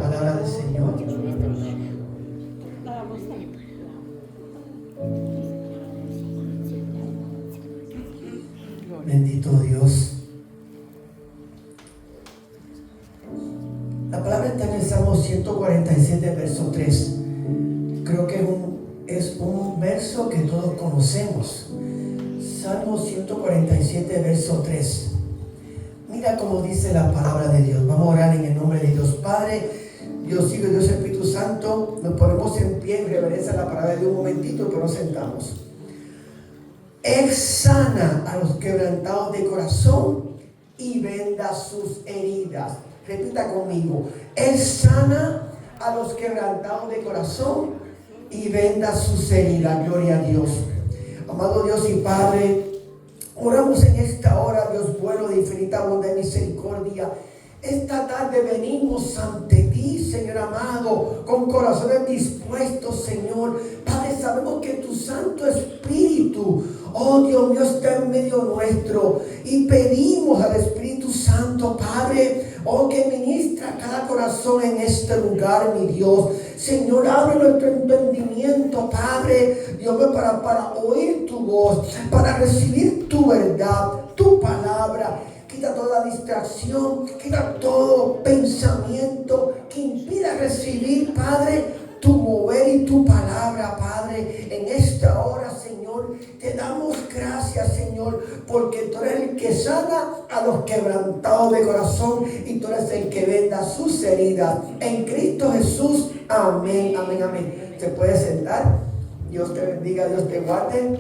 palabra del Señor. Bendito Dios. La palabra está en el Salmo 147, verso 3. Creo que es un verso que todos conocemos. Salmo 147, verso 3. Mira cómo dice la palabra de Dios. Vamos a orar en el nombre de Dios Padre, Dios Hijo y Dios Espíritu Santo. Nos ponemos en pie en reverencia a la palabra de Dios un momentito, pero nos sentamos. Él sana a los quebrantados de corazón y venda sus heridas. Repita conmigo. Él sana a los quebrantados de corazón y venda sus heridas. Gloria a Dios. Amado Dios y Padre, oramos en esta hora, Dios bueno, de infinita bondad y misericordia. Esta tarde venimos ante ti, Señor amado, con corazones dispuestos, Señor. Padre, sabemos que tu Santo Espíritu, oh Dios mío, está en medio nuestro. Y pedimos al Espíritu Santo, Padre, oh, que ministra cada corazón en este lugar, mi Dios. Señor, abre nuestro entendimiento, Padre, Dios mío, para oír tu voz, para recibir tu verdad, tu palabra. Quita toda distracción, quita todo pensamiento que impida recibir, Padre, tu mover y tu palabra, Padre. En esta hora, Señor, te damos gracias, Señor, porque tú eres el que sana a los quebrantados de corazón y tú eres el que venda sus heridas. En Cristo Jesús, amén, amén, amén. ¿Se puede sentar? Dios te bendiga, Dios te guarde.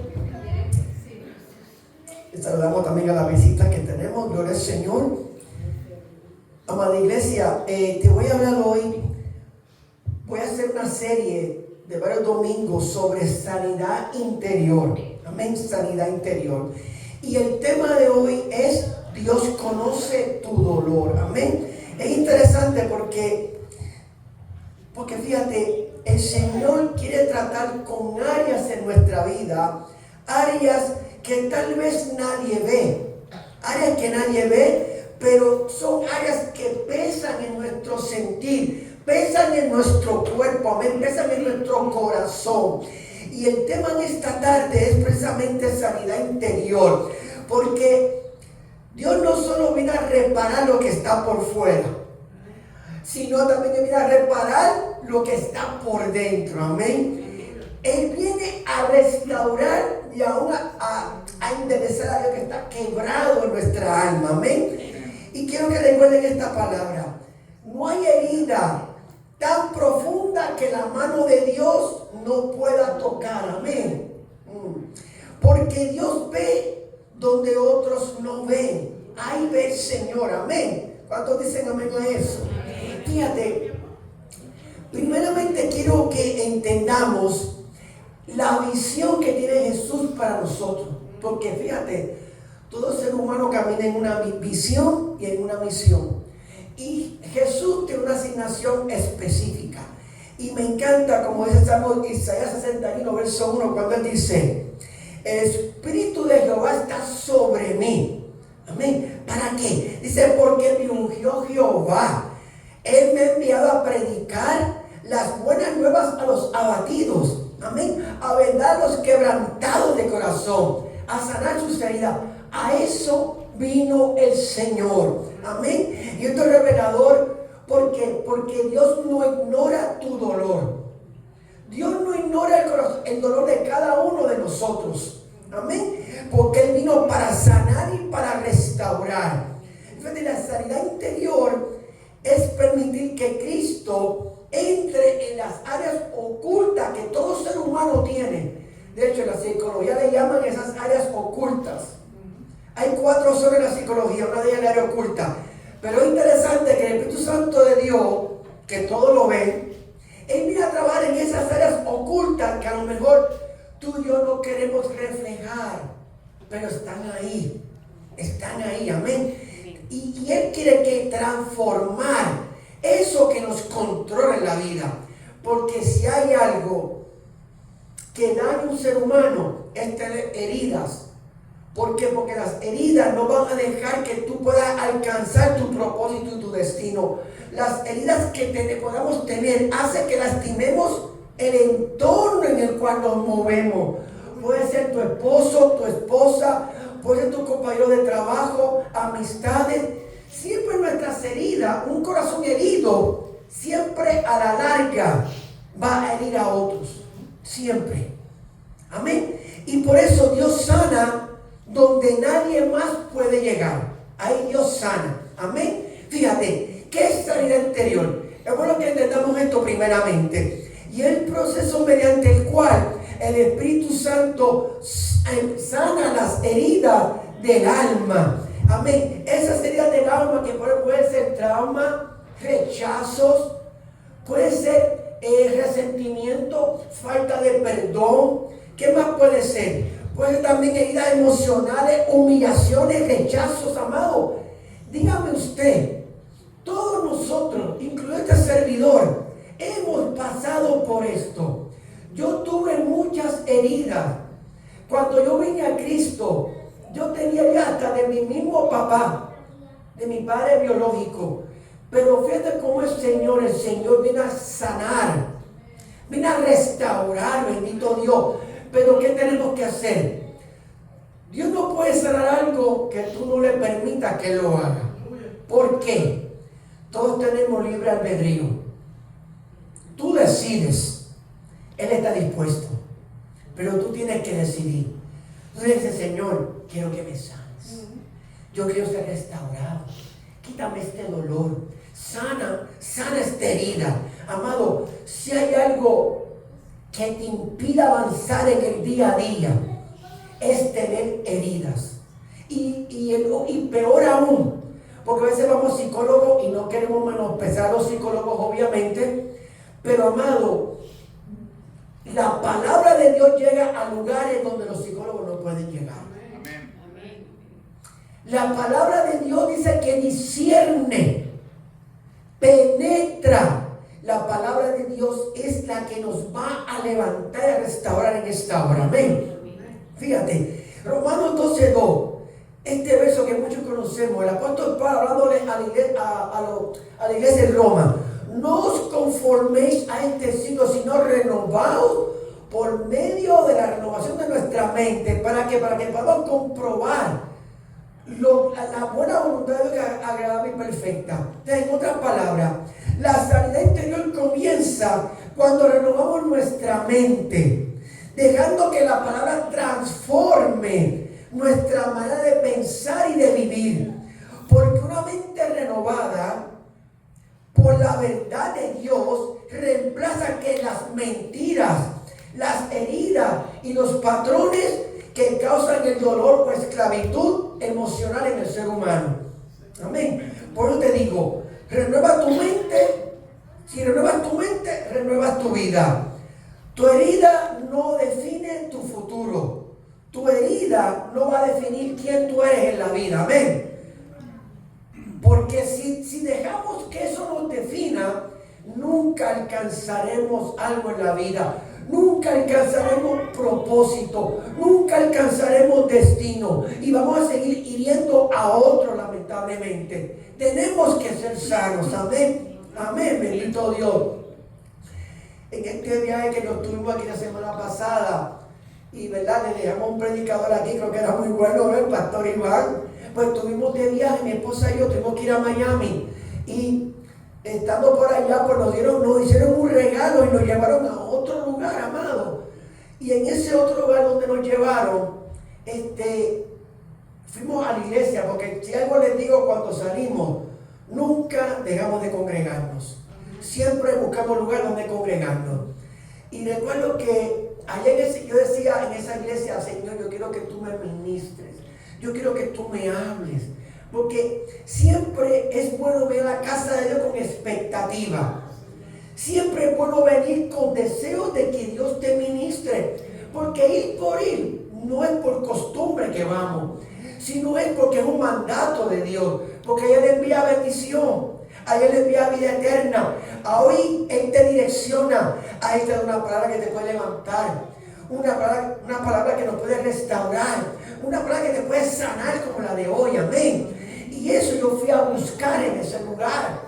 Saludamos también a la visita que tenemos. Gloria al Señor. Amada iglesia, te voy a hablar hoy. Voy a hacer una serie de varios domingos sobre sanidad interior. Amén, sanidad interior. Y el tema de hoy es: Dios conoce tu dolor. Amén. Es interesante porque fíjate, el Señor quiere tratar con áreas en nuestra vida, áreas que tal vez nadie ve, áreas que nadie ve, pero son áreas que pesan en nuestro sentir, pesan en nuestro cuerpo, amén, pesan en nuestro corazón. Y el tema de esta tarde es precisamente sanidad interior, porque Dios no solo viene a reparar lo que está por fuera, sino también viene a reparar lo que está por dentro, amén. Él viene a restaurar y aún a enderezar aquello que está quebrado en nuestra alma, amén. Y quiero que recuerden esta palabra: no hay herida tan profunda que la mano de Dios no pueda tocar, amén. Porque Dios ve donde otros no ven. Ahí ve el Señor, amén. ¿Cuántos dicen amén a eso? Fíjate, primeramente quiero que entendamos la visión que tiene Jesús para nosotros. Porque fíjate, todo ser humano camina en una visión y en una misión. Y Jesús tiene una asignación específica. Y me encanta como dice Isaías 61, verso 1, cuando él dice: el Espíritu de Jehová está sobre mí. Amén. ¿Para qué? Dice: porque me ungió Jehová. Él me ha enviado a predicar las buenas nuevas a los abatidos. Amén. A vendar a los quebrantados de corazón, a sanar sus heridas. A eso vino el Señor. Amén. Y esto es revelador porque Dios no ignora tu dolor. Dios no ignora el dolor de cada uno de nosotros. Amén. Porque Él vino para sanar y para restaurar. Fíjate, la sanidad interior es permitir que Cristo entre en las áreas ocultas que todo ser humano tiene. De hecho, en la psicología le llaman esas áreas ocultas. Hay 4 zonas en la psicología, una de ellas es la área oculta. Pero es interesante que el Espíritu Santo de Dios, que todo lo ve, Él viene a trabajar en esas áreas ocultas que a lo mejor tú y yo no queremos reflejar, pero están ahí, amén. Y Él quiere que transformar eso que nos controla en la vida. Porque si hay algo que daña a un ser humano, es tener heridas. ¿Por qué? Porque las heridas no van a dejar que tú puedas alcanzar tu propósito y tu destino. Las heridas que podamos tener hacen que lastimemos el entorno en el cual nos movemos. Puede ser tu esposo, tu esposa, puede ser tu compañero de trabajo, amistades. Siempre nuestras heridas, un corazón herido, siempre a la larga va a herir a otros. Siempre. Amén. Y por eso Dios sana donde nadie más puede llegar. Ahí Dios sana. Amén. Fíjate, ¿qué es sanidad interior? Es bueno que entendamos esto primeramente. Y el proceso mediante el cual el Espíritu Santo sana las heridas del alma. Amén. Esas heridas del alma que pueden ser trauma, rechazos, puede ser resentimiento, falta de perdón. ¿Qué más puede ser? Puede ser también heridas emocionales, humillaciones, rechazos, amado. Dígame usted, todos nosotros, incluido este servidor, hemos pasado por esto. Yo tuve muchas heridas. Cuando yo vine a Cristo, yo tenía ya hasta de mi mismo papá, de mi padre biológico. Pero fíjate cómo el Señor viene a sanar, viene a restaurar, bendito Dios. Pero ¿qué tenemos que hacer? Dios no puede sanar algo que tú no le permitas que lo haga. ¿Por qué? Todos tenemos libre albedrío. Tú decides. Él está dispuesto. Pero tú tienes que decidir. Tú dices, Señor, quiero que me sanes. Yo quiero ser restaurado. Quítame este dolor. Sana esta herida. Amado, si hay algo que te impida avanzar en el día a día, es tener heridas. Y peor aún, porque a veces vamos psicólogos y no queremos menospreciar a los psicólogos, obviamente, pero amado, la palabra de Dios llega a lugares donde los psicólogos no pueden llegar. Amén. La palabra de Dios dice que discierne, penetra. La palabra de Dios es la que nos va a levantar y a restaurar en esta hora. Amén. Fíjate, Romanos 12:2, este verso que muchos conocemos, el apóstol Pablo hablándole a la iglesia de Roma. No os conforméis a este siglo, sino renovaos por medio de la renovación de nuestra mente. ¿Para qué? Para que podamos comprobar la buena voluntad de Dios, agradable y perfecta. En otras palabras, la sanidad interior comienza cuando renovamos nuestra mente, dejando que la palabra transforme nuestra manera de pensar y de vivir. Porque una mente renovada por la verdad de Dios reemplaza que las mentiras, las heridas y los patrones que causan el dolor o esclavitud emocional en el ser humano. Amén. Por eso te digo, renueva tu mente. Si renuevas tu mente, renuevas tu vida. Tu herida no define tu futuro. Tu herida no va a definir quién tú eres en la vida. Amén. Porque si dejamos que eso nos defina, nunca alcanzaremos algo en la vida. Nunca alcanzaremos propósito. Nunca alcanzaremos destino. Y vamos a seguir hiriendo a otros, lamentablemente. Tenemos que ser sanos. Amén. Amén, bendito Dios. En este viaje que nos tuvimos aquí la semana pasada, y verdad, le dejamos un predicador aquí, creo que era muy bueno, el pastor Iván. Pues tuvimos de viaje, mi esposa y yo tuvimos que ir a Miami. Y estando por allá, pues nos hicieron un regalo y nos llevaron a otro lugar, amado. Y en ese otro lugar donde nos llevaron, fuimos a la iglesia, porque si algo les digo cuando salimos, nunca dejamos de congregarnos. Siempre buscamos lugar donde congregarnos. Y recuerdo que ayer yo decía en esa iglesia, Señor, yo quiero que tú me ministres. Yo quiero que tú me hables. Porque siempre es bueno ver la casa de Dios con expectativa. Siempre es bueno venir con deseos de que Dios te ministre. Porque ir por ir no es por costumbre que vamos, sino es porque es un mandato de Dios. Porque Él envía bendición, a Él envía vida eterna. A hoy Él te direcciona, a Él te da una palabra que te puede levantar. una palabra que nos puede restaurar, una palabra que te puede sanar como la de hoy, amén. Y eso yo fui a buscar en ese lugar.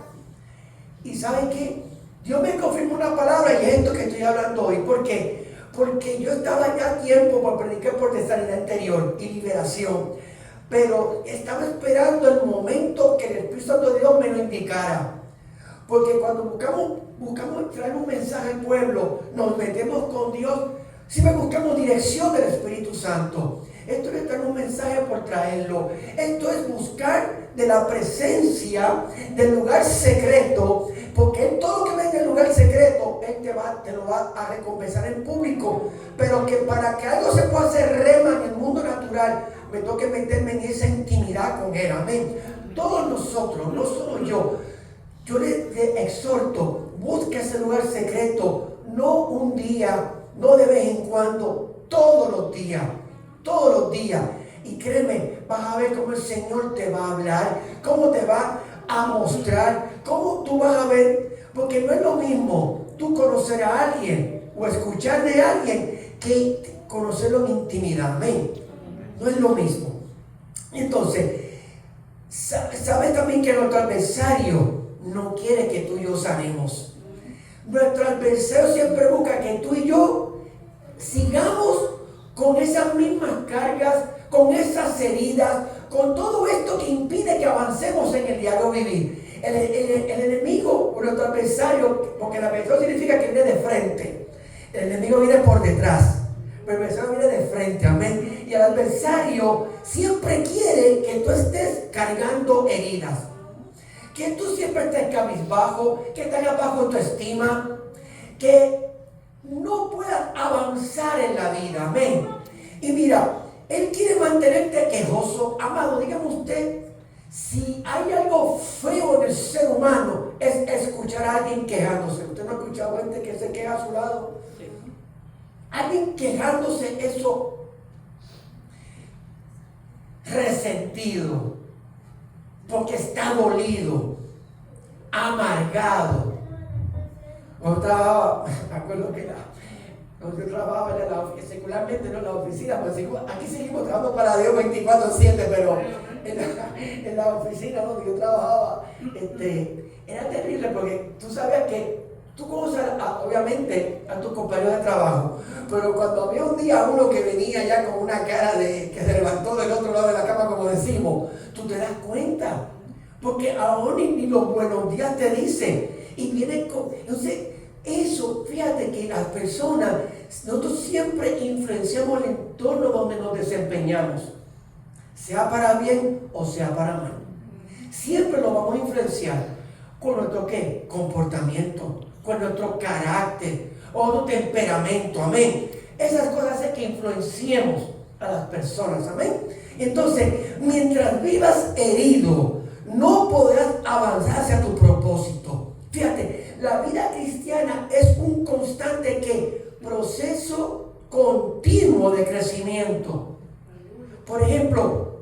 Y ¿saben qué? Dios me confirmó una palabra y es esto que estoy hablando hoy. ¿Por qué? Porque yo estaba ya a tiempo para predicar por de sanidad interior y liberación. Pero estaba esperando el momento que el Espíritu Santo de Dios me lo indicara. Porque cuando buscamos traer un mensaje al pueblo, nos metemos con Dios, siempre buscamos dirección del Espíritu Santo. Esto no es traer un mensaje por traerlo. Esto es buscar de la presencia del lugar secreto, porque todo lo que venga del lugar secreto, Él te lo va a recompensar en público. Pero que para que algo se pueda hacer rema en el mundo natural, me toque meterme en esa intimidad con Él, amén. Todos nosotros, no solo yo le exhorto, busque ese lugar secreto, no un día, no de vez en cuando, todos los días. Y créeme, vas a ver cómo el Señor te va a hablar, cómo te va a mostrar, cómo tú vas a ver, porque no es lo mismo tú conocer a alguien o escuchar de alguien que conocerlo en intimidad, amén. No es lo mismo. Entonces, sabes también que nuestro adversario no quiere que tú y yo sanemos. Nuestro adversario siempre busca que tú y yo sigamos con esas mismas cargas, con esas heridas, con todo esto que impide que avancemos en el diario vivir. El enemigo, o nuestro adversario, porque el adversario significa que viene de frente. El enemigo viene por detrás, pero el adversario viene de frente, amén. Y el adversario siempre quiere que tú estés cargando heridas, que tú siempre estés cabizbajo, que tengas bajo tu estima, que no puedas avanzar en la vida, amén. Y mira, Él quiere mantenerte quejoso. Amado, dígame usted, si hay algo feo en el ser humano, es escuchar a alguien quejándose. ¿Usted no ha escuchado gente que se queja a su lado? Sí. Alguien quejándose, eso resentido, porque está dolido, amargado. Me acuerdo que yo trabajaba secularmente, no en la oficina, pues aquí seguimos trabajando para Dios 24/7, pero en la oficina donde yo trabajaba, era terrible porque tú sabías que tú conoces obviamente a tus compañeros de trabajo, pero cuando había un día uno que venía ya con una cara de que se levantó del otro lado de la cama, como decimos, tú te das cuenta, porque aún ni los buenos días te dicen, y vienen con... Entonces, eso, fíjate que las personas, nosotros siempre influenciamos el entorno donde nos desempeñamos, sea para bien o sea para mal. Siempre lo vamos a influenciar con nuestro ¿qué? Comportamiento, con nuestro carácter o nuestro temperamento, amén. Esas cosas hacen que influenciemos a las personas, amén. Entonces, mientras vivas herido, no podrás avanzar hacia tu propósito. Fíjate, la vida cristiana es un constante proceso continuo de crecimiento. Por ejemplo,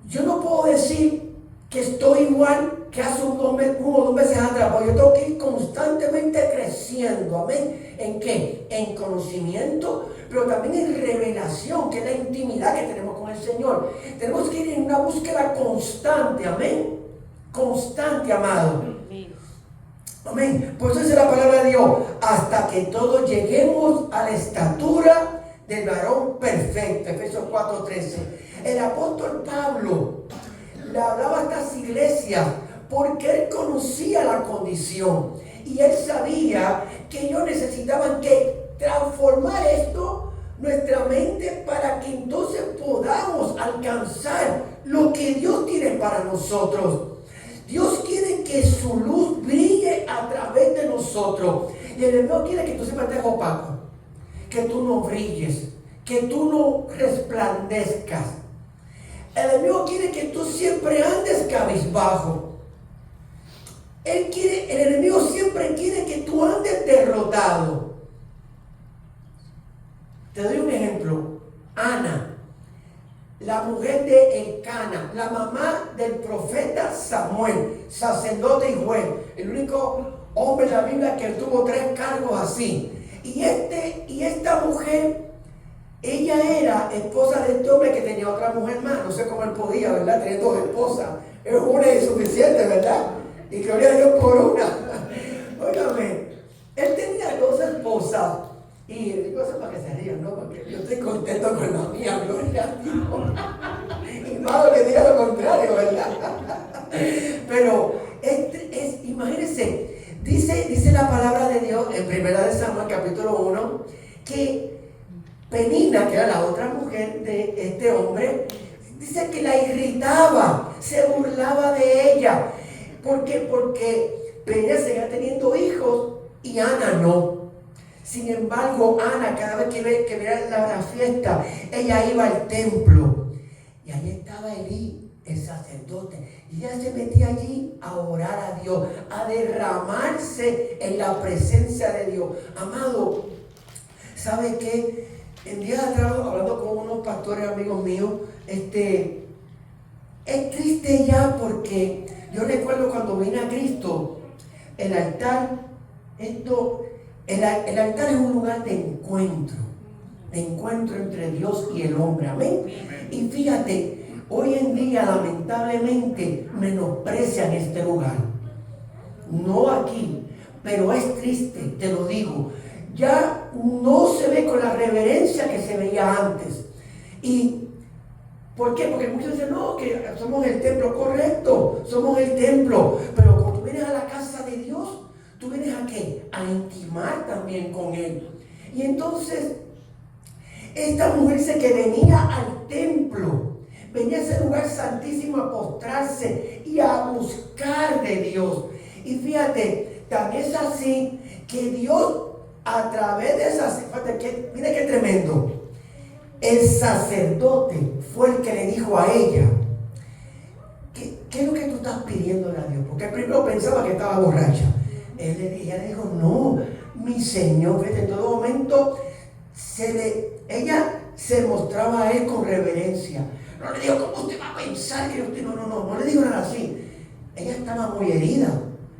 yo no puedo decir que estoy igual que hace 1 o 2 meses atrás, porque yo tengo que ir constantemente creciendo, amén. ¿En qué? En conocimiento, pero también en revelación, que es la intimidad que tenemos con el Señor. Tenemos que ir en una búsqueda constante, amén. Constante, amado. Amén. Por eso dice la palabra de Dios, hasta que todos lleguemos a la estatura del varón perfecto. Efesios 4:13. El apóstol Pablo le hablaba a estas iglesias porque él conocía la condición y él sabía que ellos necesitaban que transformar esto, nuestra mente, para que entonces podamos alcanzar lo que Dios tiene para nosotros. Dios quiere que su luz brille a través de nosotros. Y el enemigo quiere que tú siempre estés opaco, que tú no brilles, que tú no resplandezcas. El enemigo quiere que tú siempre andes cabizbajo. El enemigo siempre quiere que tú andes derrotado. Te doy un ejemplo. Ana, la mujer de Elcana, la mamá del profeta Samuel, sacerdote y juez, el único hombre en la Biblia que tuvo 3 cargos así. Y esta mujer, ella era esposa de este hombre que tenía otra mujer más. No sé cómo él podía, ¿verdad? Tener dos esposas. Es una y suficiente, ¿verdad? Y gloria a Dios por una. Óigame, él tenía dos esposas. Y digo eso para que se rían, ¿no? Porque yo estoy contento con la mía, gloria a Dios. Y malo que diga lo contrario, ¿verdad? Pero imagínense, dice la palabra de Dios en 1 Samuel capítulo 1, que Penina, que era la otra mujer de este hombre, dice que la irritaba, se burlaba de ella. ¿Por qué? Porque Penina seguía teniendo hijos y Ana no. Sin embargo, Ana, cada vez que veía la fiesta, ella iba al templo. Y ahí estaba Elí, el sacerdote. Y ella se metía allí a orar a Dios, a derramarse en la presencia de Dios. Amado, ¿sabe qué? En días atrás, hablando con unos pastores amigos míos, es triste ya porque yo recuerdo cuando vine a Cristo, el altar es un lugar de encuentro entre Dios y el hombre, amén. Y fíjate, hoy en día lamentablemente menosprecian este lugar, no aquí, pero es triste, te lo digo, ya no se ve con la reverencia que se veía antes. ¿Y por qué? Porque muchos dicen, no, que somos el templo, correcto, somos el templo, pero cuando tú vienes a la casa de Dios, ¿tú vienes a qué? A intimar también con Él. Y entonces, esta mujer dice que venía al templo, venía a ese lugar santísimo a postrarse y a buscar de Dios. Y fíjate, también es así que Dios, a través de esas, fíjate, mira qué tremendo. El sacerdote fue el que le dijo a ella, ¿qué es lo que tú estás pidiéndole a Dios? Porque él primero pensaba que estaba borracha. Ella le dijo, no, mi Señor, en todo momento ella se mostraba a él con reverencia. No le dijo, ¿cómo usted va a pensar que usted? No le dijo nada así. Ella estaba muy herida,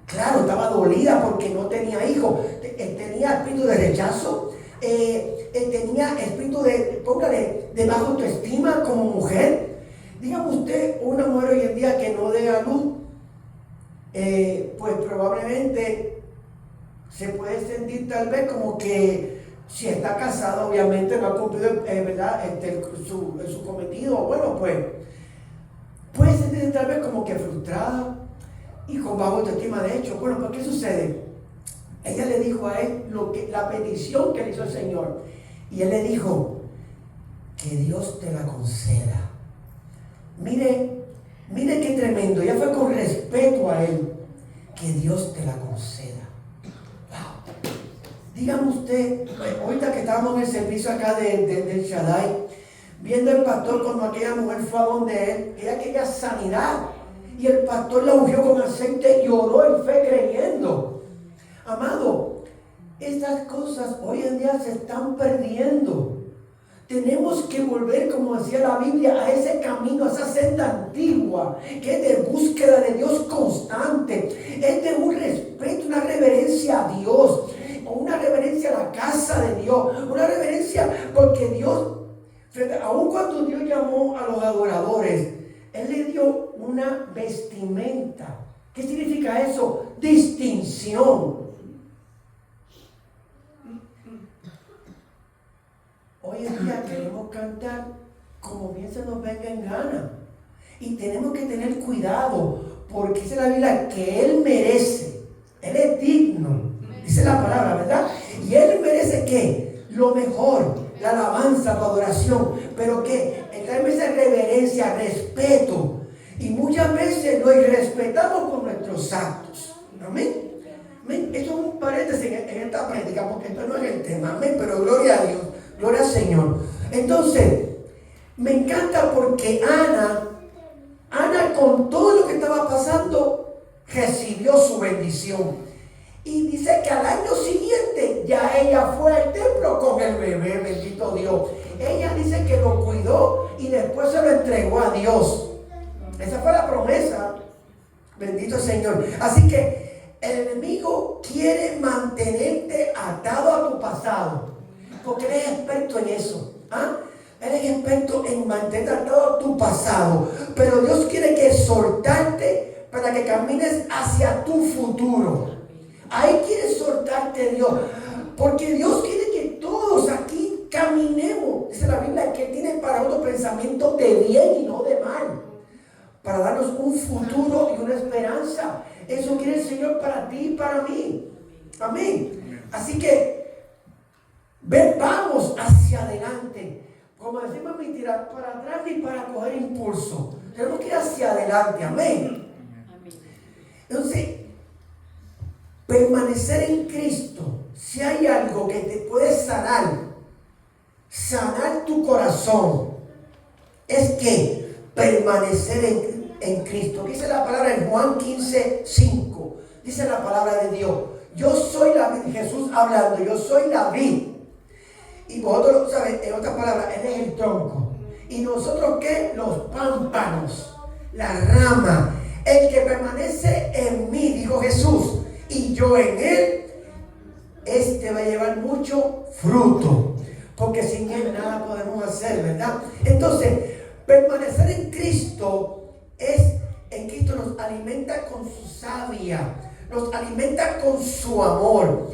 claro, estaba dolida porque no tenía hijos, tenía espíritu de rechazo, tenía espíritu de baja autoestima como mujer. Dígame usted, una mujer hoy en día que no dé a luz, pues probablemente se puede sentir tal vez como que si está casada obviamente no ha cumplido ¿verdad? Su cometido. Bueno, pues puede sentirse tal vez como que frustrada y con baja autoestima. De hecho, bueno, ¿por qué sucede? Ella le dijo a él la petición que le hizo el Señor, y él le dijo, que Dios te la conceda. Mire qué tremendo. Ella fue con respeto a él. Que Dios te la conceda. Wow. Dígame usted, ahorita que estábamos en el servicio acá del Shaddai, viendo el pastor cuando aquella mujer fue a donde él, ella quería sanidad. Y el pastor la ungió con aceite y oró en fe creyendo. Amado, estas cosas hoy en día se están perdiendo. Tenemos que volver, como decía la Biblia, a ese camino, a esa senda antigua, que es de búsqueda de Dios constante, es de un respeto, una reverencia a Dios, una reverencia a la casa de Dios, una reverencia porque Dios, aun cuando Dios llamó a los adoradores, Él le dio una vestimenta. ¿Qué significa eso? Distinción. Hoy en día queremos cantar como bien se nos venga en gana. Y tenemos que tener cuidado, porque dice la Biblia que Él merece, Él es digno, dice la palabra, ¿verdad? Y Él merece ¿qué? Lo mejor, la alabanza, la adoración, pero que Él merece reverencia, respeto. Y muchas veces lo irrespetamos por nuestros actos. Amén. Amén. Esto es un paréntesis en esta prédica, porque esto no es el tema. Amén. Pero gloria a Dios. Gloria al Señor. Entonces, me encanta porque Ana con todo lo que estaba pasando, recibió su bendición. Y dice que al año siguiente ya ella fue al templo con el bebé, bendito Dios. Ella dice que lo cuidó y después se lo entregó a Dios. Esa fue la promesa. Bendito el Señor. Así que el enemigo quiere mantenerte atado a tu pasado, porque eres experto en eso. Eres experto en mantener atado tu pasado, pero Dios quiere que soltarte para que camines hacia tu futuro. Ahí quiere soltarte Dios, porque Dios quiere que todos aquí caminemos. Dice la Biblia que tiene para nosotros pensamientos de bien y no de mal, para darnos un futuro y una esperanza. Eso quiere el Señor para ti y para mí. Amén. Así que vamos hacia adelante. Como decimos, ni tirar para atrás ni para coger impulso. Tenemos que ir hacia adelante. Amén. Entonces, permanecer en Cristo. Si hay algo que te puede sanar tu corazón, es que permanecer en Cristo. Dice la palabra en Juan 15:5. Dice la palabra de Dios: yo soy la vid. Jesús hablando, yo soy la vid. Y vosotros lo sabéis, en otras palabras, Él es el tronco. ¿Y nosotros qué? Los pámpanos, la rama. El que permanece en mí, dijo Jesús, y yo en Él, este va a llevar mucho fruto. Porque sin Él nada podemos hacer, ¿verdad? Entonces, permanecer en Cristo en Cristo nos alimenta con su savia, nos alimenta con su amor.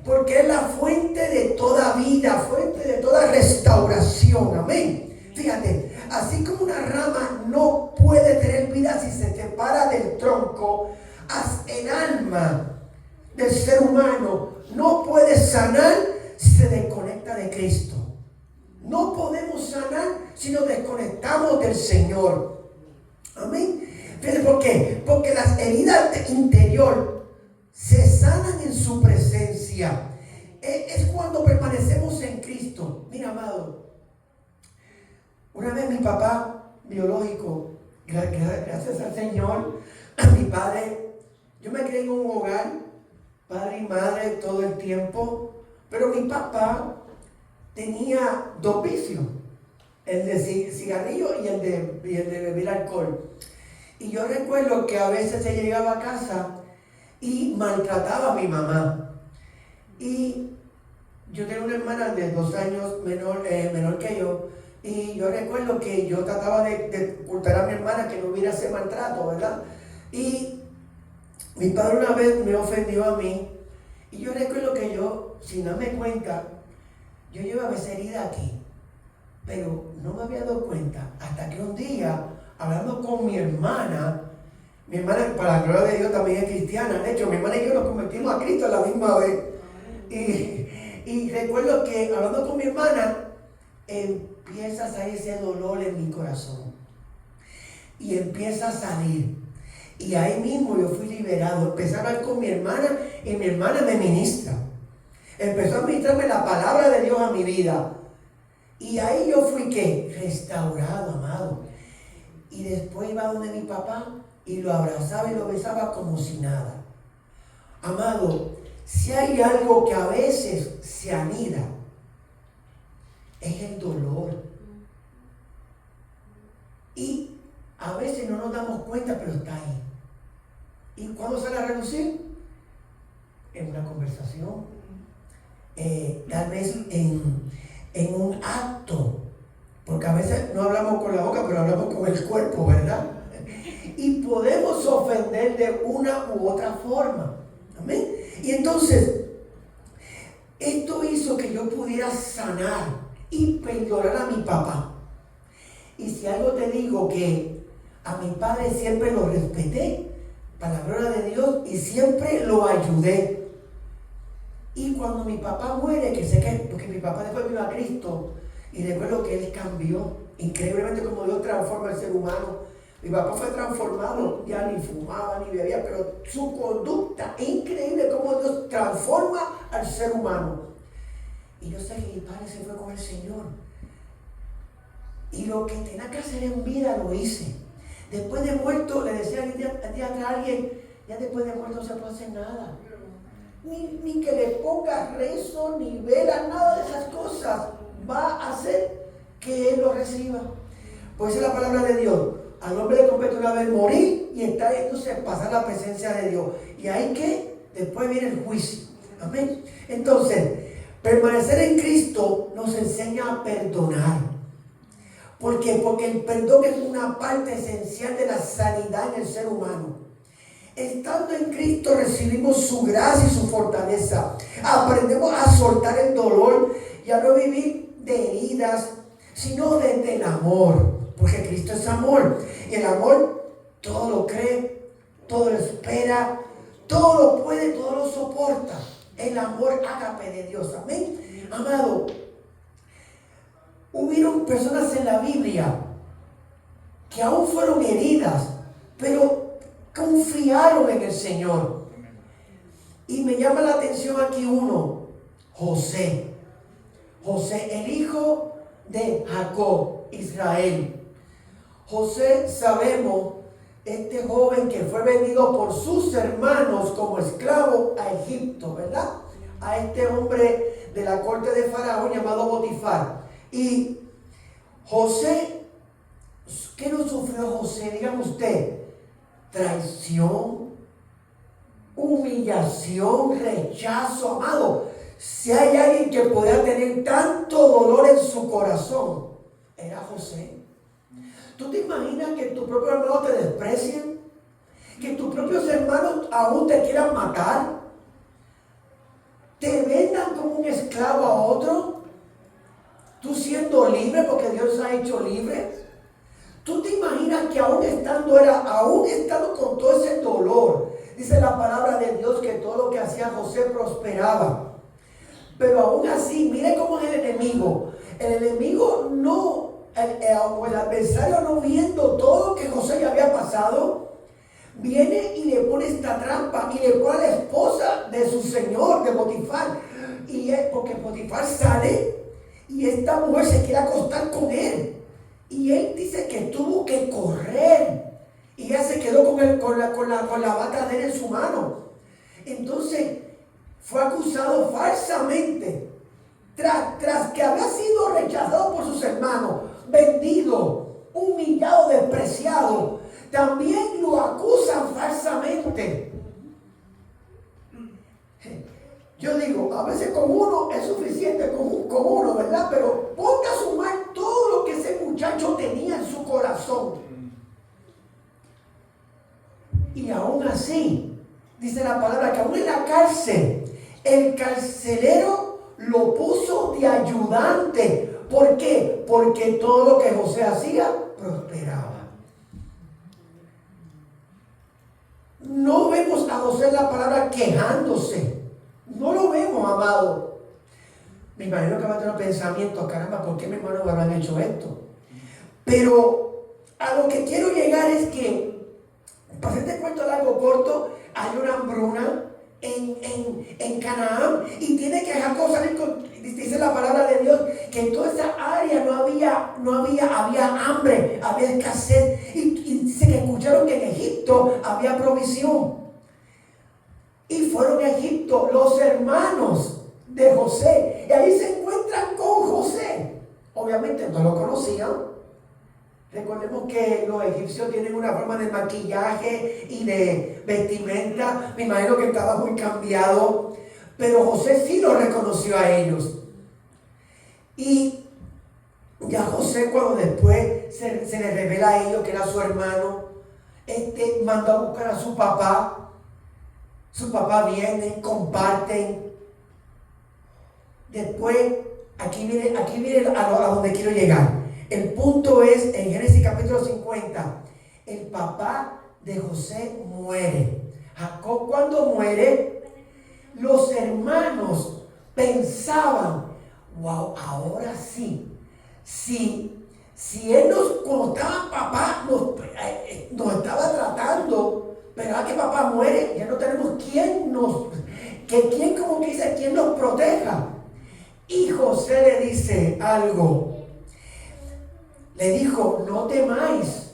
Porque es la fuente de toda vida, fuente de toda restauración. Amén. Fíjate, así como una rama no puede tener vida si se separa del tronco, el alma del ser humano no puede sanar si se desconecta de Cristo. No podemos sanar si nos desconectamos del Señor. Amén. Fíjate, ¿por qué? Porque las heridas interior se sanan en su presencia. Es cuando permanecemos en Cristo. Mira, amado, una vez mi papá biológico, gracias al Señor, mi padre, yo me crié en un hogar, padre y madre todo el tiempo, pero mi papá tenía dos vicios: el de cigarrillo y el de beber alcohol. Y yo recuerdo que a veces se llegaba a casa y maltrataba a mi mamá. Y yo tengo una hermana de 2 años menor que yo. Y yo recuerdo que yo trataba de ocultar a mi hermana que no hubiera ese maltrato, ¿verdad? Y mi padre una vez me ofendió a mí. Y yo recuerdo que yo, sin darme cuenta, yo llevaba esa herida aquí. Pero no me había dado cuenta hasta que un día, hablando con mi hermana, para la gloria de Dios, también es cristiana. De hecho, mi hermana y yo nos convertimos a Cristo a la misma vez. Y recuerdo que hablando con mi hermana, empieza a salir ese dolor en mi corazón. Y empieza a salir. Y ahí mismo yo fui liberado. Empecé a hablar con mi hermana y mi hermana me ministra. Empezó a ministrarme la palabra de Dios a mi vida. Y ahí yo fui, ¿qué? Restaurado, amado. Y después iba donde mi papá y lo abrazaba y lo besaba como si nada. Amado, si hay algo que a veces se anida, es el dolor. Y a veces no nos damos cuenta, pero está ahí. ¿Y cuándo sale a relucir? En una conversación. Tal vez en un acto. Porque a veces no hablamos con la boca, pero hablamos con el cuerpo, ¿verdad? Y podemos ofender de una u otra forma. Amén. Y entonces, esto hizo que yo pudiera sanar y perdonar a mi papá. Y si algo te digo, que a mi padre siempre lo respeté, para la gloria de Dios, y siempre lo ayudé. Y cuando mi papá muere, que sé que, porque mi papá después vino a Cristo, y recuerdo que él cambió increíblemente como Dios transforma al ser humano. Mi papá fue transformado, ya ni fumaba ni bebía, pero su conducta es increíble como Dios transforma al ser humano. Y yo sé que mi padre se fue con el Señor. Y lo que tenía que hacer en vida lo hice. Después de muerto, le decía a alguien, ya después de muerto no se puede hacer nada. Ni que le ponga rezo, ni vela, nada de esas cosas va a hacer que él lo reciba. Pues es la palabra de Dios. Al hombre le compete una vez morir y está entonces pasar la presencia de Dios. Y ahí que después viene el juicio. Amén. Entonces, Permanecer en Cristo nos enseña a perdonar. ¿Por qué? Porque el perdón es una parte esencial de la sanidad en el ser humano. Estando en Cristo recibimos su gracia y su fortaleza. Aprendemos a soltar el dolor y a no vivir de heridas, sino desde el amor. Porque Cristo es amor. Y el amor todo lo cree, todo lo espera, todo lo puede, todo lo soporta. El amor ágape de Dios. Amén. Amado, hubieron personas en la Biblia que aún fueron heridas, pero confiaron en el Señor. Y me llama la atención aquí uno, José. José, el hijo de Jacob, Israel. José, sabemos, este joven que fue vendido por sus hermanos como esclavo a Egipto, ¿verdad? A este hombre de la corte de Faraón llamado Potifar. Y José, ¿qué no sufrió José? Dígame usted, traición, humillación, rechazo, amado. Si hay alguien que podía tener tanto dolor en su corazón, era José. ¿Tú te imaginas que tus propios hermanos te desprecien? ¿Que tus propios hermanos aún te quieran matar? ¿Te vendan como un esclavo a otro? ¿Tú siendo libre porque Dios ha hecho libre? ¿Tú te imaginas que aún estando con todo ese dolor, dice la palabra de Dios que todo lo que hacía José prosperaba? Pero aún así, mire cómo es el enemigo. El enemigo el adversario no viendo todo lo que José le había pasado, viene y le pone esta trampa y le pone a la esposa de su señor, de Potifar. Y porque Potifar sale y esta mujer se quiere acostar con él. Y él dice que tuvo que correr. Y ella se quedó con la bata de él en su mano. Entonces fue acusado falsamente. Tras que había sido rechazado por sus hermanos, vendido, humillado, despreciado, también lo acusan falsamente. Yo digo, a veces con uno es suficiente, con uno, ¿verdad? Pero ponga a sumar todo lo que ese muchacho tenía en su corazón. Y aún así, dice la palabra que aún en la cárcel, el carcelero lo puso de ayudante. ¿Por qué? Porque todo lo que José hacía prosperaba. No vemos a José en la palabra quejándose. No lo vemos, amado. Me imagino que va a tener pensamientos, caramba, ¿por qué mis hermanos me habrán hecho esto? Pero a lo que quiero llegar es que, para este cuento largo corto, hay una hambruna en Canaán y tiene que Jacob salir dice la palabra de Dios que en toda esa área había hambre, había escasez y dice que escucharon que en Egipto había provisión y fueron a Egipto los hermanos de José y ahí se encuentran con José. Obviamente no lo conocían. Recordemos que los egipcios tienen una forma de maquillaje y de vestimenta. Me imagino que estaba muy cambiado. Pero José sí lo reconoció a ellos. Y ya José, cuando después se le revela a ellos que era su hermano, mandó a buscar a su papá. Su papá viene, comparten. Después, aquí viene a donde quiero llegar. El punto es, en Génesis capítulo 50, el papá de José muere. Jacob, cuando muere, los hermanos pensaban, wow, ahora sí, si él cuando estaba papá, nos estaba tratando, pero ahora que papá muere, ya no tenemos quién nos proteja. Y José le dice algo. Le dijo, no temáis.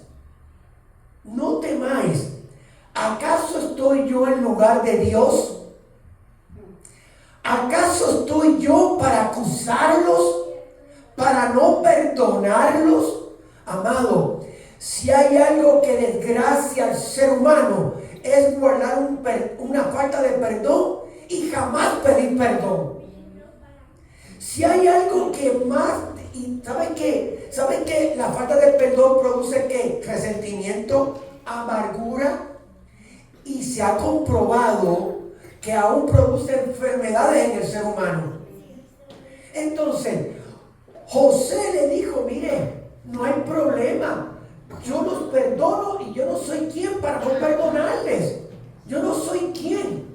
¿Acaso estoy yo en lugar de Dios? ¿Acaso estoy yo para acusarlos? ¿Para no perdonarlos? Amado, si hay algo que desgracia al ser humano, es guardar una falta de perdón y jamás pedir perdón. Si hay algo que más, y ¿saben qué? ¿Saben que la falta de perdón produce qué? Resentimiento, amargura, y se ha comprobado que aún produce enfermedades en el ser humano. Entonces, José le dijo, mire, no hay problema, yo los perdono y yo no soy quien para no perdonarles. Yo no soy quien.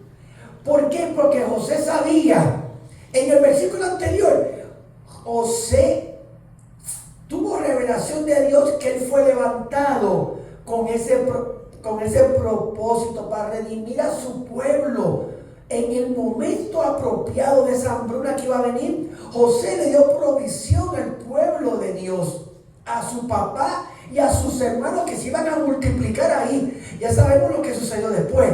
¿Por qué? Porque José sabía, en el versículo anterior, José tuvo revelación de Dios que él fue levantado con ese propósito para redimir a su pueblo. En el momento apropiado de esa hambruna que iba a venir, José le dio provisión al pueblo de Dios, a su papá y a sus hermanos que se iban a multiplicar ahí. Ya sabemos lo que sucedió después.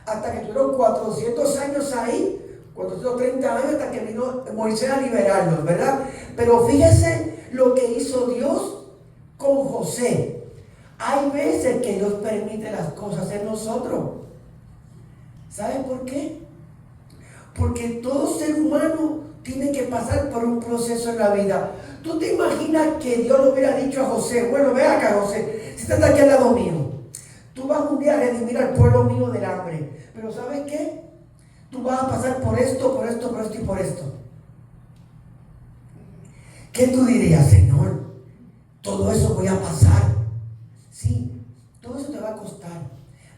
Hasta que tuvieron 400 años ahí, 430 años, hasta que vino Moisés a liberarlos, ¿verdad? Pero fíjese lo que hizo Dios con José. Hay veces que Dios permite las cosas en nosotros. ¿Saben por qué? Porque todo ser humano tiene que pasar por un proceso en la vida. ¿Tú te imaginas que Dios le hubiera dicho a José, bueno, ve acá, José, si estás aquí al lado mío, tú vas un día a redimir al pueblo mío del hambre, pero ¿sabes qué? Tú vas a pasar por esto, por esto, por esto y por esto. ¿Qué tú dirías, Señor? Todo eso voy a pasar. Sí, todo eso te va a costar.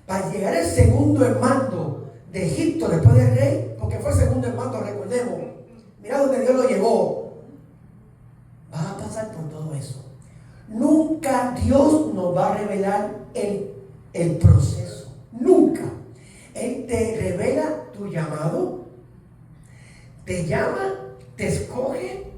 Para llegar el segundo en mando de Egipto después del rey, porque fue el segundo en mando, recordemos, mira donde Dios lo llevó. Vas a pasar por todo eso. Nunca Dios nos va a revelar el proceso. Nunca. Él te revela tu llamado, te llama, te escoge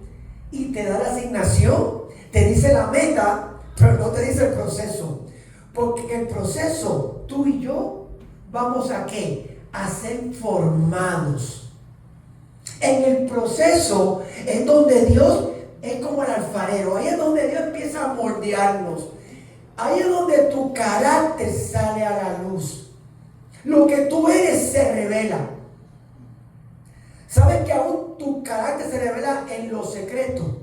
y te da la asignación, te dice la meta, pero no te dice el proceso. Porque en el proceso, tú y yo vamos a ¿qué? A ser formados. En el proceso es donde Dios es como el alfarero. Ahí es donde Dios empieza a moldearnos. Ahí es donde tu carácter sale a la luz. Lo que tú eres se revela. ¿Sabes que aún tu carácter se revela en lo secreto?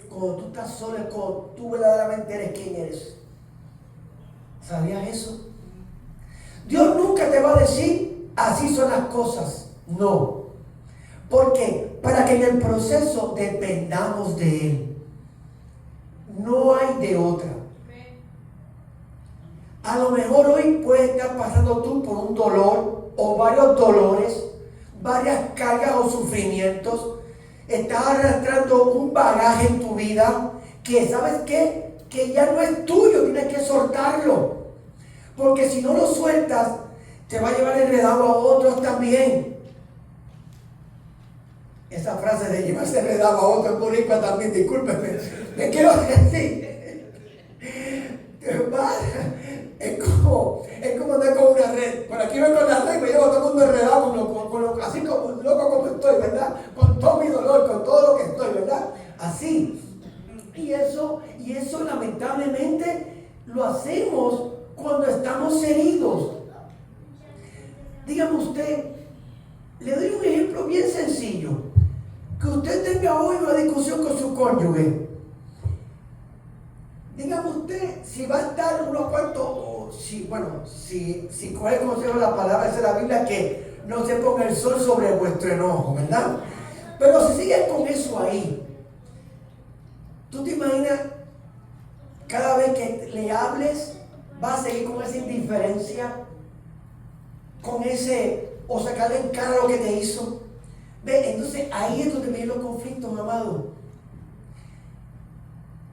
Cuando tú estás solo, cuando tú verdaderamente eres quien eres. ¿Sabías eso? Dios nunca te va a decir, así son las cosas. No. ¿Por qué? Para que en el proceso dependamos de Él. No hay de otra. A lo mejor hoy puedes estar pasando tú por un dolor o varios dolores, varias cargas o sufrimientos. Estás arrastrando un bagaje en tu vida que, ¿sabes qué? Que ya no es tuyo, tienes que soltarlo. Porque si no lo sueltas, te va a llevar enredado a otros también. Esa frase de llevarse enredado a otros es boricua también, discúlpeme. Me quiero decir. Es como andar con una red. Por aquí voy con la red, me llevo todo el mundo enredado, así como loco como estoy, ¿verdad? Con todo mi dolor, con todo lo que estoy, ¿verdad? Así. Y eso lamentablemente lo hacemos cuando estamos heridos. Dígame usted, le doy un ejemplo bien sencillo. Que usted tenga hoy una discusión con su cónyuge. Dígame usted si va a estar unos cuantos, si coge el consejo de la palabra de la Biblia, que no se ponga el sol sobre vuestro enojo, ¿verdad? Pero si sigue con eso ahí, ¿tú te imaginas cada vez que le hables, va a seguir con esa indiferencia, con ese, o sacarle en cara lo que te hizo? ¿Ve? Entonces ahí es donde vienen los conflictos, amado.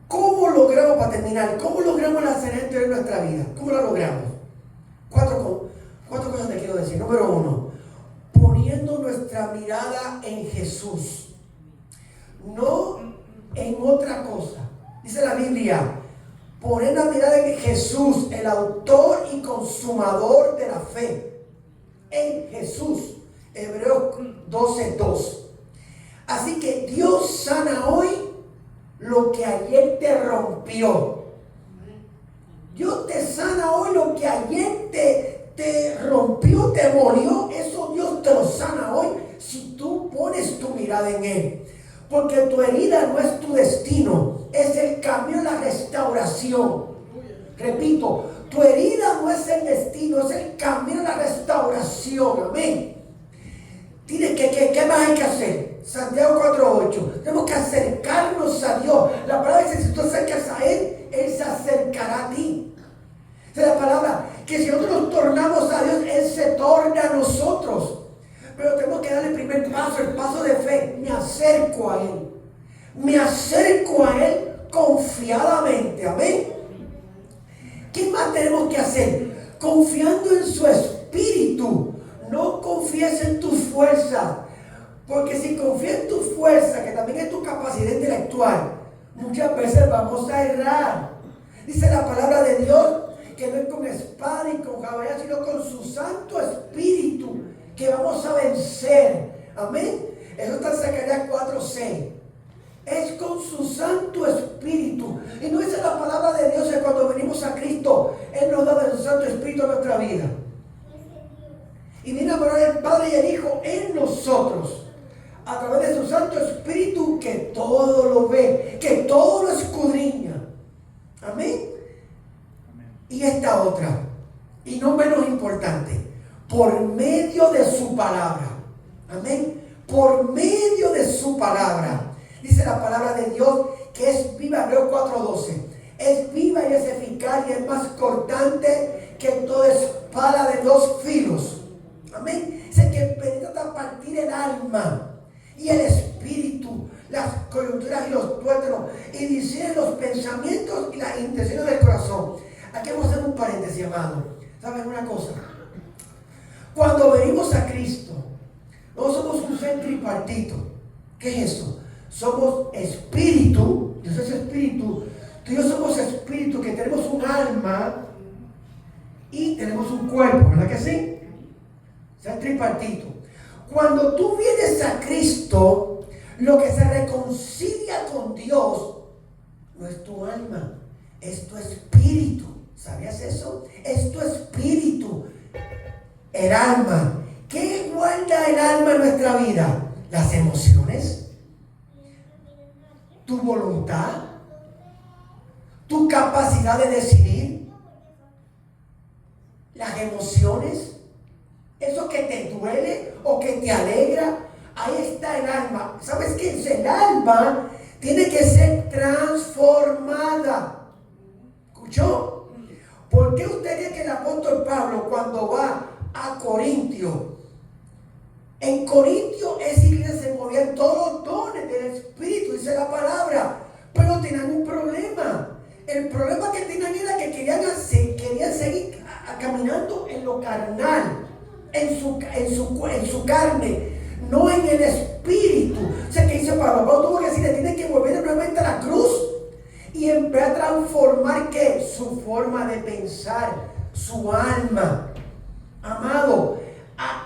¿Cómo logramos, para terminar, cómo logramos la serenidad en nuestra vida? ¿Cómo la logramos? Cuatro cosas te quiero decir. Número 1, poniendo nuestra mirada en Jesús, no en otra cosa. Dice la Biblia, poner la mirada en Jesús, el autor y consumador de la fe. En Jesús. Hebreos 12:2. Así que Dios sana hoy lo que ayer te rompió. Dios te sana hoy lo que ayer te rompió, te molió. Eso Dios te lo sana hoy si tú pones tu mirada en Él. Porque tu herida no es tu destino, es el camino a la restauración. Repito, tu herida no es el destino, es el camino a la restauración. Amén. ¿Qué más hay que hacer? Santiago 4:8. Tenemos que acercarnos a Dios. La palabra dice: si tú acercas a Él, Él se acercará a ti. Esa es la palabra, que si nosotros nos tornamos a Dios, Él se torna a nosotros. Pero tenemos que dar el primer paso, el paso de fe. Me acerco a Él. Me acerco a Él confiadamente. Amén. ¿Qué más tenemos que hacer? Confiando en su Espíritu. No confíes en tus fuerzas. Porque si confías en tu fuerza, que también es tu capacidad intelectual, muchas veces vamos a errar. Dice la palabra de Dios que no es con espada y con jabalina, sino con su Santo Espíritu que vamos a vencer. Amén. Eso está en Zacarías 4:6. Es con su Santo Espíritu. Y no es la palabra de Dios que cuando venimos a Cristo, Él nos da de su Santo Espíritu a nuestra vida. Y viene a morar el Padre y el Hijo en nosotros, a través de su Santo Espíritu que todo lo ve, que todo lo escudriña. Amén. Y esta otra, y no menos importante, por medio de su palabra. Amén. Por medio de su palabra. Dice la palabra de Dios que es viva, Hebreos 4:12. Es viva y es eficaz y es más cortante que toda espada de 2 filos. Amén. Dice que penetra hasta partir el alma y el espíritu, las coyunturas y los tuétanos, y discierne los pensamientos y las intenciones del corazón. Aquí vamos a hacer un paréntesis, amado. ¿Saben una cosa? Cuando venimos a Cristo, no somos un ser tripartito. ¿Qué es eso? Somos espíritu. Dios es espíritu. Tú y yo somos espíritu, que tenemos un alma y tenemos un cuerpo, ¿verdad que sí? O sea, tripartito. Cuando tú vienes a Cristo, lo que se reconcilia con Dios no es tu alma, es tu espíritu. ¿Sabías eso? Es tu espíritu. El alma. ¿Qué guarda el alma en nuestra vida? Las emociones, tu voluntad, tu capacidad de decidir, las emociones, eso que te duele o que te alegra. Ahí está el alma. ¿Sabes qué? El alma tiene que ser transformada. ¿Escuchó? ¿Por qué usted cree que el apóstol Pablo, cuando va a Corintio, en Corintio esa iglesia se movían todos los dones del Espíritu, dice la palabra, pero tenían un problema? El problema que tenían era que querían seguir caminando en lo carnal, en su carne, no en el Espíritu. O sea, que dice Pablo, tuvo que decir, le tiene que volver nuevamente a la cruz y empezar a transformar, ¿qué? Su forma de pensar, su alma. Amado,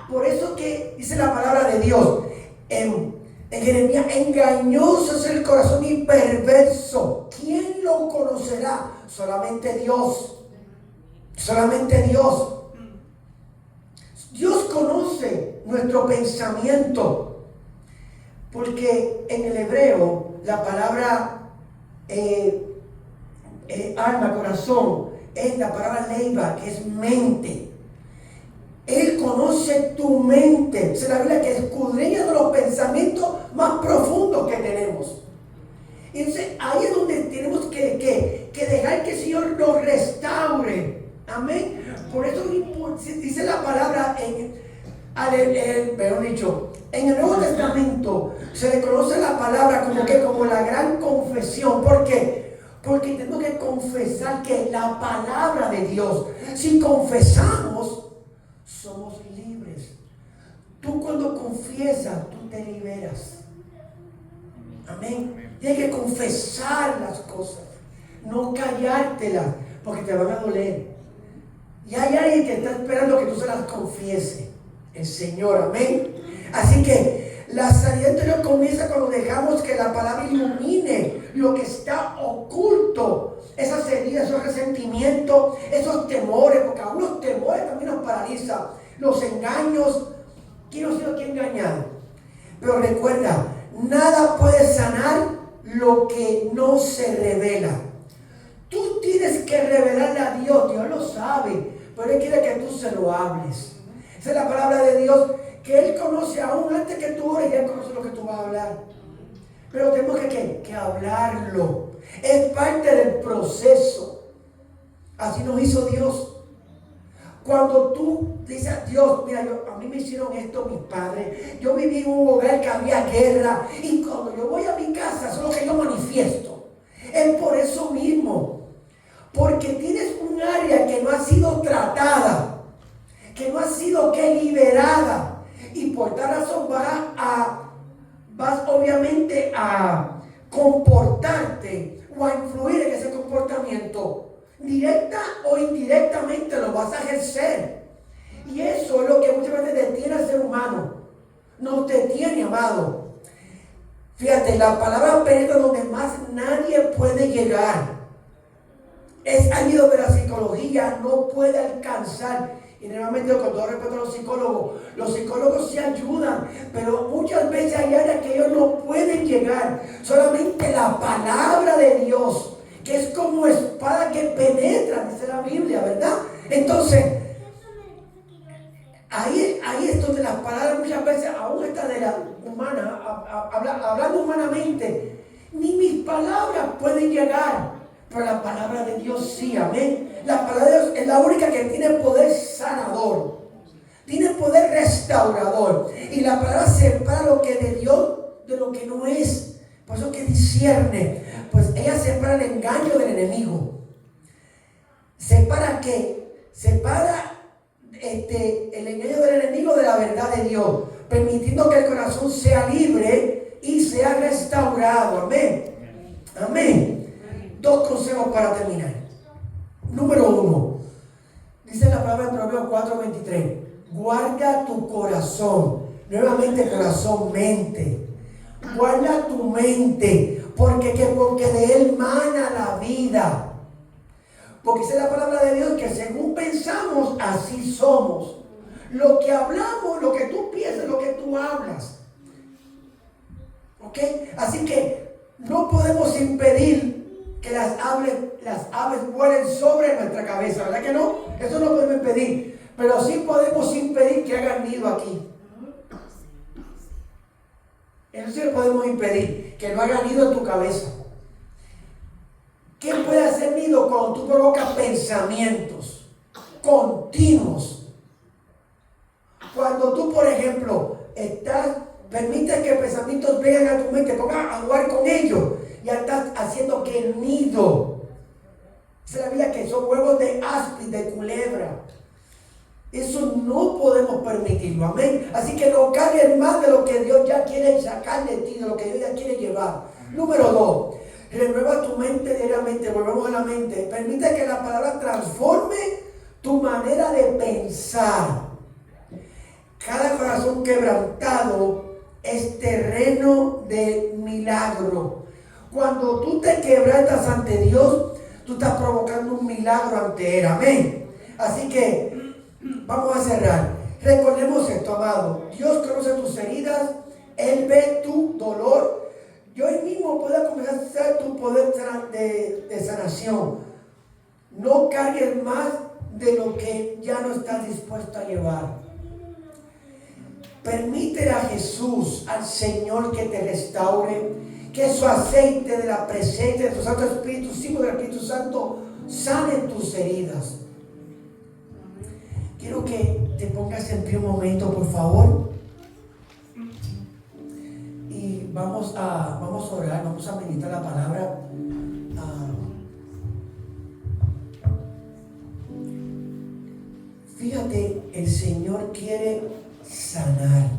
por eso que dice la palabra de Dios en Jeremías: engañoso es el corazón y perverso, ¿quién lo conocerá? Solamente Dios. Solamente Dios. Dios conoce nuestro pensamiento, porque en el hebreo la palabra alma, corazón, es la palabra leiva, que es mente. Él conoce tu mente. Dice la Biblia que escudriña de los pensamientos más profundos que tenemos. Y entonces ahí es donde tenemos que dejar que el Señor nos restaure. Amén. Por eso dice la palabra en el Nuevo Testamento se le conoce la palabra como la gran confesión. ¿Por qué? Porque tenemos que confesar que la palabra de Dios, si confesamos, somos libres. Tú cuando confiesas, tú te liberas. Amén. Tienes que confesar las cosas, no callártelas, porque te van a doler. Y hay alguien que está esperando que tú se las confiese. El Señor, amén. Así que la sanidad interior comienza cuando dejamos que la palabra ilumine lo que está oculto. Esas heridas, esos resentimientos, esos temores, porque aún los temores también nos paralizan. Los engaños, ¿quién no ha sido aquí engañado? Pero recuerda, Nada puede sanar lo que no se revela. Tú tienes que revelarle a Dios. Dios lo sabe, pero Él quiere que tú se lo hables. Esa es la palabra de Dios, que Él conoce aún antes que tú ores, y Él conoce lo que tú vas a hablar. Pero tenemos que hablarlo. Es parte del proceso. Así nos hizo Dios. Cuando tú dices a Dios, mira, a mí me hicieron esto mis padres, yo viví en un hogar que había guerra, y cuando yo voy a mi casa, eso es lo que yo manifiesto. Es por eso mismo, porque tienes un área que no ha sido tratada, que no ha sido liberada, y por tal razón vas obviamente a comportarte o a influir en ese comportamiento. Directa o indirectamente lo vas a ejercer. Y eso es lo que muchas veces detiene al ser humano. Nos detiene, amado. Fíjate, la palabra penetra donde más nadie puede llegar. Es allí donde la psicología no puede alcanzar. Y normalmente, con todo respeto a los psicólogos se ayudan, pero muchas veces hay áreas que ellos no pueden llegar. Solamente la palabra de Dios, que es como espada que penetra, dice la Biblia, ¿verdad? Entonces, ahí es donde las palabras muchas veces, aún esta de la humana, hablando humanamente, ni mis palabras pueden llegar, pero la palabra de Dios sí, amén. La palabra de Dios es la única que tiene poder sanador, tiene poder restaurador, y la palabra separa lo que es de Dios de lo que no es. Por eso que discierne, pues ella separa el engaño del enemigo. ¿Separa qué? Separa el engaño del enemigo de la verdad de Dios, permitiendo que el corazón sea libre y sea restaurado. Amén. Amén. Dos consejos para terminar. Número 1. Dice la palabra en Proverbios 4:23. Guarda tu corazón. Nuevamente corazón, mente. Guarda tu mente, porque de él mana la vida. Porque dice la palabra de Dios que según pensamos, así somos. Lo que hablamos, lo que tú piensas, lo que tú hablas. ¿Ok? Así que no podemos impedir que las aves vuelen sobre nuestra cabeza, ¿verdad que no? Eso no podemos impedir. Pero sí podemos impedir que hagan nido aquí. Eso sí lo podemos impedir, que no haga nido en tu cabeza. ¿Qué puede hacer nido cuando tú provocas pensamientos continuos? Cuando tú, por ejemplo, permites que pensamientos vengan a tu mente, pongas a jugar con ellos, ya estás haciendo que el nido. Se sabía que son huevos de áspid, de culebra. Eso no podemos permitirlo, amén. Así que no cargues más de lo que Dios ya quiere sacar de ti, de lo que Dios ya quiere llevar. Número 2, renueva tu mente diariamente, volvemos a la mente. Permite que la palabra transforme tu manera de pensar. Cada corazón quebrantado es terreno de milagro. Cuando tú te quebrantas ante Dios, tú estás provocando un milagro ante Él, amén. Así que vamos a cerrar. Recordemos esto, amado. Dios conoce tus heridas. Él ve tu dolor. Y hoy mismo puede comenzar tu poder de sanación. No cargues más de lo que ya no estás dispuesto a llevar. Permítele a Jesús, al Señor, que te restaure. Que su aceite de la presencia de tu Santo Espíritu, símbolo del Espíritu Santo, sane tus heridas. Quiero que te pongas en pie un momento, por favor. Y vamos a orar, vamos a meditar la palabra. Fíjate, el Señor quiere sanar.